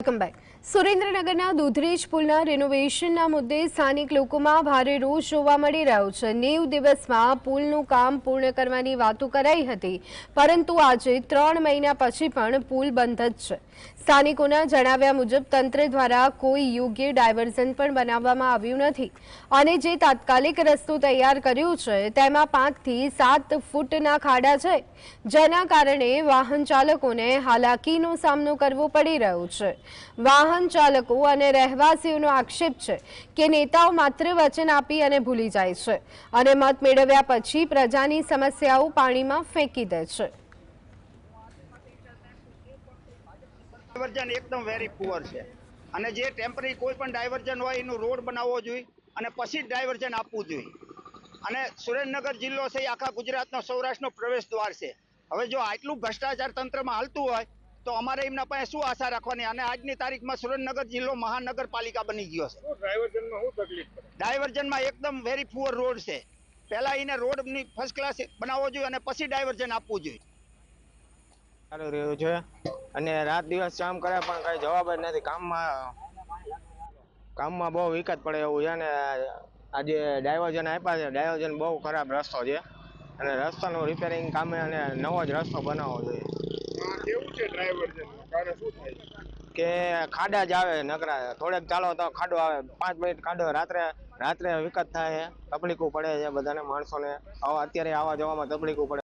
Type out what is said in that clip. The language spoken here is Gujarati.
Welcome back. સુરેન્દ્રનગરના દૂધરેજ પુલના રેનોવેશનના મુદ્દે સ્થાનિક લોકોમાં ભારે રોષ જોવા મળી રહ્યો છે। 90 દિવસમાં પુલનું કામ પૂર્ણ કરવાની વાતો કરાઈ હતી, પરંતુ આજે 3 મહિના પછી પણ પુલ બંધ જ છે। સ્થાનિકોના જણાવ્યા મુજબ તંત્ર દ્વારા કોઈ યોગ્ય ડાયવર્ઝન પણ બનાવવામાં આવ્યું નથી અને જે તાત્કાલિક રસ્તો તૈયાર કર્યો છે તેમાં 5 થી 7 ફૂટના ખાડા છે, જેના કારણે વાહન ચાલકોને હાલાકીનો સામનો કરવો પડી રહ્યો છે। વાહન ચાલકો અને રહેવાસીઓનો આક્ષેપ છે કે નેતાઓ માત્ર વચન આપી અને ભૂલી જાય છે અને મત મેળવ્યા પછી પ્રજાની સમસ્યાઓ પાણીમાં ફેંકી દે છે। ડાયવર્ઝન એકદમ વેરી પુઅર છે અને જે ટેમ્પરરી કોઈ પણ ડાયવર્ઝન હોય એનું રોડ બનાવવો જોઈએ અને પછી ડાયવર્ઝન આપવું જોઈએ। અને સુરેન્દ્રનગર જિલ્લો છે આખા ગુજરાતનો સૌરાષ્ટ્રનો પ્રવેશ દ્વાર છે। હવે જો આટલું ભ્રષ્ટાચાર તંત્રમાં હાલતું હોય તો અમારે એમના પાસે શું આશા રાખવાની। અને આજની તારીખમાં સુરેન્દ્રનગર જિલ્લો મહાનગરપાલિકા બની ગયો છે। ડાયવર્ઝનમાં એકદમ વેરી પુઅર રોડ છે। પહેલા એને રોડની ફર્સ્ટ ક્લાસ બનાવવો જોઈએ અને પછી ડાયવર્ઝન આપવું જોઈએ। ચાલુ રહ્યું છે અને રાત દિવસ કામ કરે પણ કઈ જવાબ જ નથી। કામમાં બહુ વિકટ પડે એવું છે ને આજે ડાયવર્ઝન આપ્યા છે, ડાયવર્ઝન બહુ ખરાબ રસ્તો છે અને રસ્તાનું રિપેરિંગ કામે અને નવો જ રસ્તો બનાવવો જોઈએ। કેવું છે ડાયવર્ઝન કારણ શું થાય કે ખાડા જ આવે નકરા, થોડેક ચાલો તો ખાડો આવે, 5 મિનિટ ખાડો, રાત્રે વિકટ થાય, તકલીફો પડે છે બધાને, માણસોને અત્યારે આવવા જવામાં તકલીફો પડે।